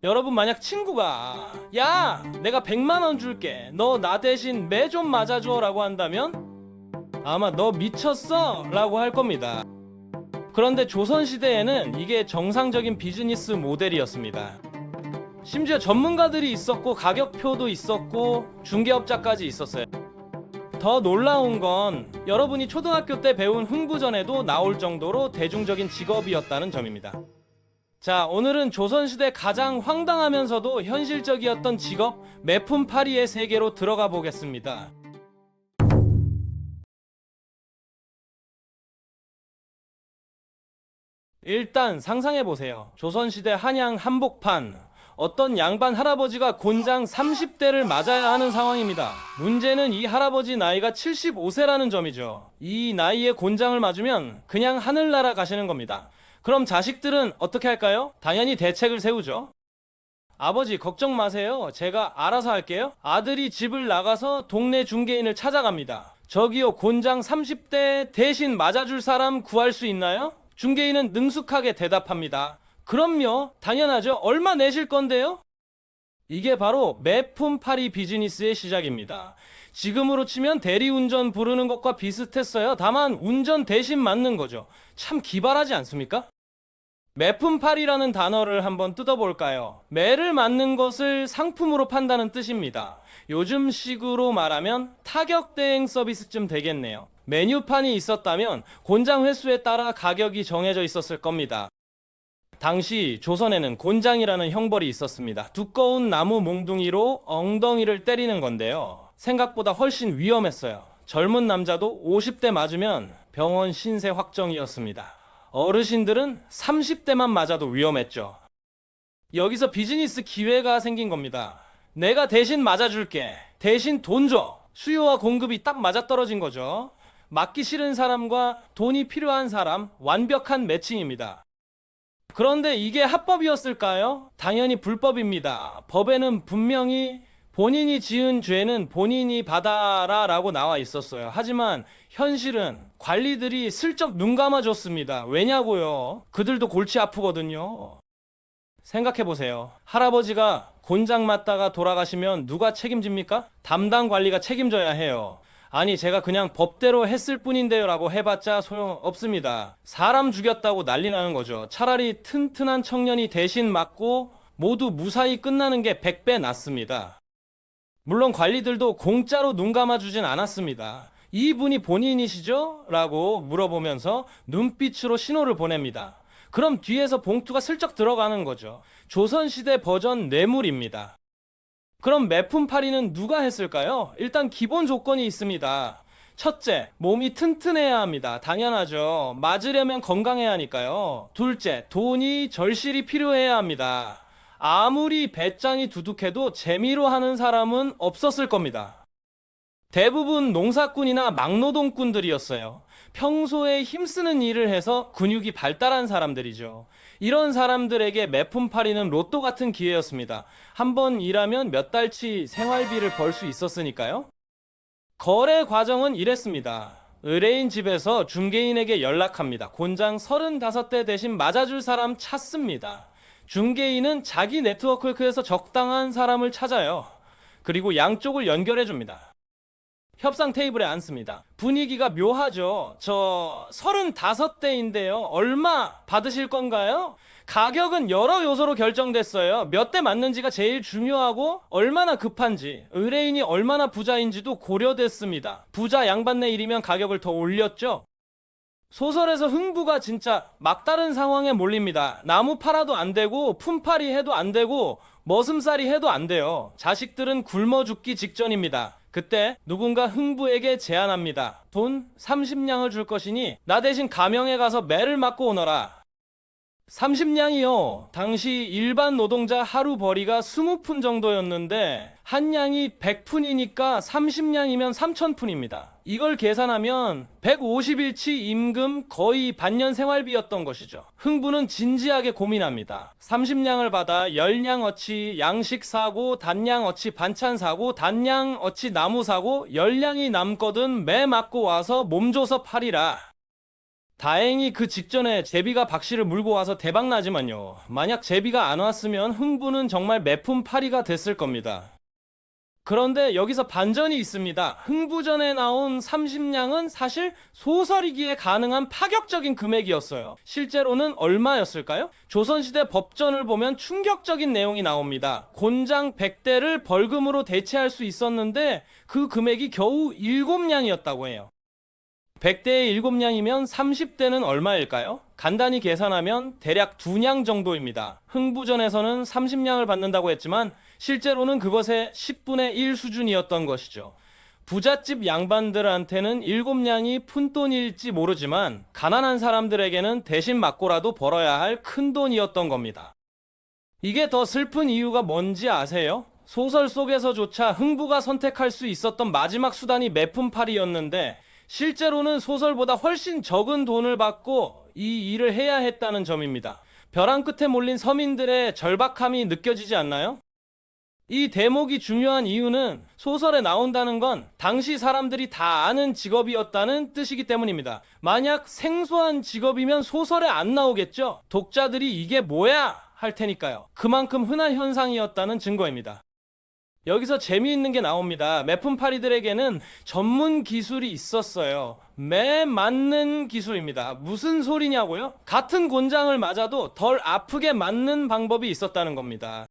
여러분, 만약 친구가 야, 내가 100만 원 줄게, 너 나 대신 매 좀 맞아줘 라고 한다면 아마 너 미쳤어? 라고 할 겁니다. 그런데 조선시대에는 이게 정상적인 비즈니스 모델이었습니다. 심지어 전문가들이 있었고 가격표도 있었고 중개업자까지 있었어요. 더 놀라운 건 여러분이 초등학교 때 배운 흥부전에도 나올 정도로 대중적인 직업이었다는 점입니다. 자, 오늘은 조선시대 가장 황당하면서도 현실적이었던 직업 매품팔이의 세계로 들어가 보겠습니다. 일단 상상해보세요. 조선시대 한양 한복판, 어떤 양반 할아버지가 곤장 30대를 맞아야 하는 상황입니다. 문제는 이 할아버지 나이가 75세라는 점이죠. 이 나이에 곤장을 맞으면 그냥 하늘나라 가시는 겁니다. 그럼 자식들은 어떻게 할까요? 당연히 대책을 세우죠. 아버지, 걱정 마세요. 제가 알아서 할게요. 아들이 집을 나가서 동네 중개인을 찾아갑니다. 저기요, 곤장 30대 대신 맞아줄 사람 구할 수 있나요? 중개인은 능숙하게 대답합니다. 그럼요, 당연하죠. 얼마 내실 건데요? 이게 바로 매품팔이 비즈니스의 시작입니다. 지금으로 치면 대리운전 부르는 것과 비슷했어요. 다만 운전 대신 맞는 거죠. 참 기발하지 않습니까? 매품팔이라는 단어를 한번 뜯어볼까요? 매를 맞는 것을 상품으로 판다는 뜻입니다. 요즘식으로 말하면 타격 대행 서비스쯤 되겠네요. 메뉴판이 있었다면 곤장 횟수에 따라 가격이 정해져 있었을 겁니다. 당시 조선에는 곤장이라는 형벌이 있었습니다. 두꺼운 나무 몽둥이로 엉덩이를 때리는 건데요. 생각보다 훨씬 위험했어요. 젊은 남자도 50대 맞으면 병원 신세 확정이었습니다. 어르신들은 30대만 맞아도 위험했죠. 여기서 비즈니스 기회가 생긴 겁니다. 내가 대신 맞아줄게. 대신 돈 줘. 수요와 공급이 딱 맞아떨어진 거죠. 맞기 싫은 사람과 돈이 필요한 사람, 완벽한 매칭입니다. 그런데 이게 합법이었을까요? 당연히 불법입니다. 법에는 분명히 본인이 지은 죄는 본인이 받아라 라고 나와 있었어요. 하지만 현실은 관리들이 슬쩍 눈 감아줬습니다. 왜냐고요? 그들도 골치 아프거든요. 생각해보세요. 할아버지가 곤장 맞다가 돌아가시면 누가 책임집니까? 담당 관리가 책임져야 해요. 아니, 제가 그냥 법대로 했을 뿐인데요 라고 해봤자 소용없습니다. 사람 죽였다고 난리 나는 거죠. 차라리 튼튼한 청년이 대신 맞고 모두 무사히 끝나는 게 100배 낫습니다. 물론 관리들도 공짜로 눈 감아주진 않았습니다. 이분이 본인이시죠? 라고 물어보면서 눈빛으로 신호를 보냅니다. 그럼 뒤에서 봉투가 슬쩍 들어가는 거죠. 조선시대 버전 뇌물입니다. 그럼 매품팔이는 누가 했을까요? 일단 기본 조건이 있습니다. 첫째, 몸이 튼튼해야 합니다. 당연하죠. 맞으려면 건강해야 하니까요. 둘째, 돈이 절실히 필요해야 합니다. 아무리 배짱이 두둑해도 재미로 하는 사람은 없었을 겁니다. 대부분 농사꾼이나 막노동꾼들이었어요. 평소에 힘쓰는 일을 해서 근육이 발달한 사람들이죠. 이런 사람들에게 매품팔이는 로또 같은 기회였습니다. 한번 일하면 몇 달치 생활비를 벌 수 있었으니까요. 거래 과정은 이랬습니다. 의뢰인 집에서 중개인에게 연락합니다. 곤장 35대 대신 맞아줄 사람 찾습니다. 중개인은 자기 네트워크에서 적당한 사람을 찾아요. 그리고 양쪽을 연결해 줍니다. 협상 테이블에 앉습니다. 분위기가 묘하죠. 저 35대인데요. 얼마 받으실 건가요? 가격은 여러 요소로 결정됐어요. 몇 대 맞는지가 제일 중요하고 얼마나 급한지, 의뢰인이 얼마나 부자인지도 고려됐습니다. 부자 양반네 일이면 가격을 더 올렸죠. 소설에서 흥부가 진짜 막다른 상황에 몰립니다. 나무 팔아도 안 되고 품팔이 해도 안 되고 머슴살이 해도 안 돼요. 자식들은 굶어 죽기 직전입니다. 그때 누군가 흥부에게 제안합니다. 돈 30냥을 줄 것이니 나 대신 가명에 가서 매를 맞고 오너라. 30냥이요. 당시 일반 노동자 하루 벌이가 20푼 정도였는데 한 냥이 100푼이니까 30냥이면 3000푼입니다. 이걸 계산하면 150일치 임금 거의 반년 생활비였던 것이죠. 흥부는 진지하게 고민합니다. 30냥을 받아 10냥어치 양식 사고, 단냥어치 반찬 사고, 단냥어치 나무 사고, 10냥이 남거든 매 맞고 와서 몸 줘서 팔이라. 다행히 그 직전에 제비가 박씨를 물고 와서 대박 나지만요. 만약 제비가 안 왔으면 흥부는 정말 매품팔이가 됐을 겁니다. 그런데 여기서 반전이 있습니다. 흥부전에 나온 30냥은 사실 소설이기에 가능한 파격적인 금액이었어요. 실제로는 얼마였을까요? 조선시대 법전을 보면 충격적인 내용이 나옵니다. 곤장 100대를 벌금으로 대체할 수 있었는데 그 금액이 겨우 7냥이었다고 해요. 100대에 7냥이면 30대는 얼마일까요? 간단히 계산하면 대략 2냥 정도입니다. 흥부전에서는 30냥을 받는다고 했지만 실제로는 그것의 10분의 1 수준이었던 것이죠. 부잣집 양반들한테는 7냥이 푼돈일지 모르지만 가난한 사람들에게는 대신 맞고라도 벌어야 할 큰돈이었던 겁니다. 이게 더 슬픈 이유가 뭔지 아세요? 소설 속에서조차 흥부가 선택할 수 있었던 마지막 수단이 매품팔이였는데 실제로는 소설보다 훨씬 적은 돈을 받고 이 일을 해야 했다는 점입니다. 벼랑 끝에 몰린 서민들의 절박함이 느껴지지 않나요? 이 대목이 중요한 이유는 소설에 나온다는 건 당시 사람들이 다 아는 직업이었다는 뜻이기 때문입니다. 만약 생소한 직업이면 소설에 안 나오겠죠? 독자들이 이게 뭐야? 할 테니까요. 그만큼 흔한 현상이었다는 증거입니다. 여기서 재미있는 게 나옵니다. 매품팔이들에게는 전문 기술이 있었어요. 매 맞는 기술입니다. 무슨 소리냐고요? 같은 곤장을 맞아도 덜 아프게 맞는 방법이 있었다는 겁니다.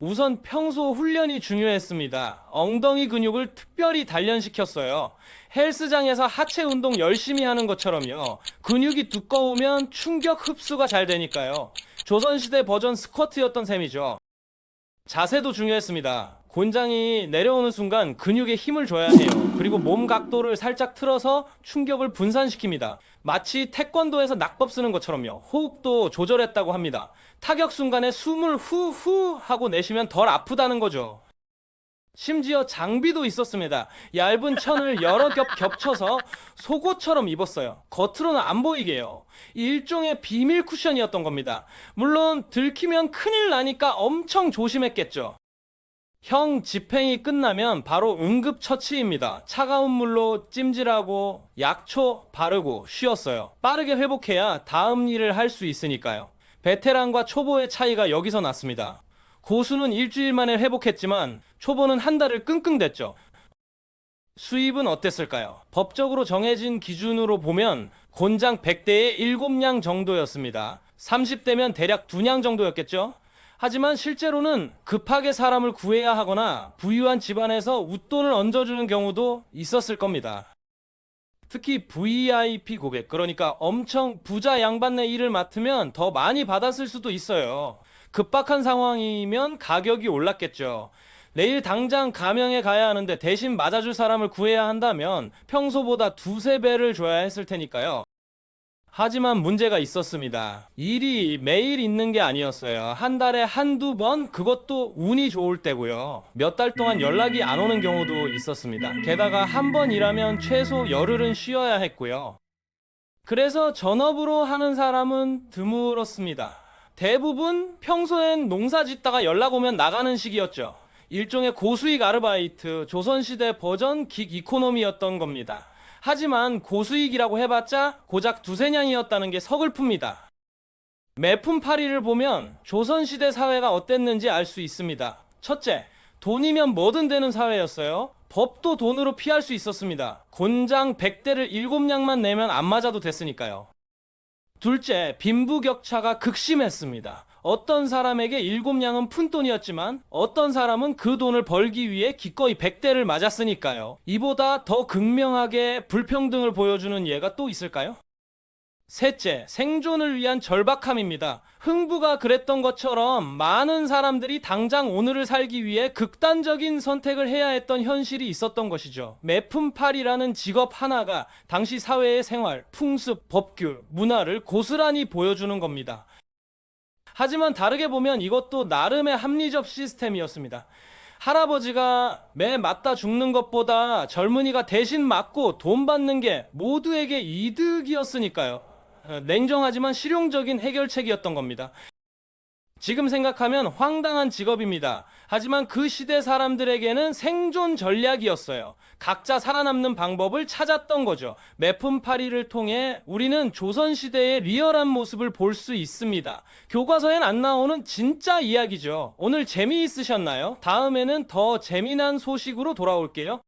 우선 평소 훈련이 중요했습니다. 엉덩이 근육을 특별히 단련시켰어요. 헬스장에서 하체 운동 열심히 하는 것처럼요. 근육이 두꺼우면 충격 흡수가 잘 되니까요. 조선시대 버전 스쿼트였던 셈이죠. 자세도 중요했습니다. 곤장이 내려오는 순간 근육에 힘을 줘야 해요. 그리고 몸 각도를 살짝 틀어서 충격을 분산시킵니다. 마치 태권도에서 낙법 쓰는 것처럼요. 호흡도 조절했다고 합니다. 타격 순간에 숨을 후후 하고 내쉬면 덜 아프다는 거죠. 심지어 장비도 있었습니다. 얇은 천을 여러 겹 겹쳐서 속옷처럼 입었어요. 겉으로는 안 보이게요. 일종의 비밀 쿠션이었던 겁니다. 물론 들키면 큰일 나니까 엄청 조심했겠죠. 형 집행이 끝나면 바로 응급처치입니다. 차가운 물로 찜질하고 약초 바르고 쉬었어요. 빠르게 회복해야 다음 일을 할 수 있으니까요. 베테랑과 초보의 차이가 여기서 났습니다. 고수는 일주일 만에 회복했지만 초보는 한 달을 끙끙댔죠. 수입은 어땠을까요? 법적으로 정해진 기준으로 보면 곤장 100대에 7냥 정도였습니다. 30대면 대략 2냥 정도였겠죠? 하지만 실제로는 급하게 사람을 구해야 하거나 부유한 집안에서 웃돈을 얹어주는 경우도 있었을 겁니다. 특히 VIP 고객, 그러니까 엄청 부자 양반네 일을 맡으면 더 많이 받았을 수도 있어요. 급박한 상황이면 가격이 올랐겠죠. 내일 당장 가명에 가야 하는데 대신 맞아줄 사람을 구해야 한다면 평소보다 2~3배를 줘야 했을 테니까요. 하지만 문제가 있었습니다. 일이 매일 있는 게 아니었어요. 한 달에 한두 번, 그것도 운이 좋을 때고요. 몇 달 동안 연락이 안 오는 경우도 있었습니다. 게다가 한 번 일하면 최소 열흘은 쉬어야 했고요. 그래서 전업으로 하는 사람은 드물었습니다. 대부분 평소엔 농사 짓다가 연락 오면 나가는 식이었죠. 일종의 고수익 아르바이트, 조선시대 버전 긱 이코노미였던 겁니다. 하지만 고수익이라고 해봤자 고작 2~3냥이었다는 게 서글픕니다. 매품팔이를 보면 조선시대 사회가 어땠는지 알 수 있습니다. 첫째, 돈이면 뭐든 되는 사회였어요. 법도 돈으로 피할 수 있었습니다. 곤장 100대를 7냥만 내면 안 맞아도 됐으니까요. 둘째, 빈부격차가 극심했습니다. 어떤 사람에게 7냥은 푼돈이었지만 어떤 사람은 그 돈을 벌기 위해 기꺼이 100대를 맞았으니까요. 이보다 더 극명하게 불평등을 보여주는 예가 또 있을까요? 셋째, 생존을 위한 절박함입니다. 흥부가 그랬던 것처럼 많은 사람들이 당장 오늘을 살기 위해 극단적인 선택을 해야 했던 현실이 있었던 것이죠. 매품팔이라는 직업 하나가 당시 사회의 생활, 풍습, 법규, 문화를 고스란히 보여주는 겁니다. 하지만 다르게 보면 이것도 나름의 합리적 시스템이었습니다. 할아버지가 매 맞다 죽는 것보다 젊은이가 대신 맞고 돈 받는 게 모두에게 이득이었으니까요. 냉정하지만 실용적인 해결책이었던 겁니다. 지금 생각하면 황당한 직업입니다. 하지만 그 시대 사람들에게는 생존 전략이었어요. 각자 살아남는 방법을 찾았던 거죠. 매품팔이를 통해 우리는 조선시대의 리얼한 모습을 볼 수 있습니다. 교과서엔 안 나오는 진짜 이야기죠. 오늘 재미있으셨나요? 다음에는 더 재미난 소식으로 돌아올게요.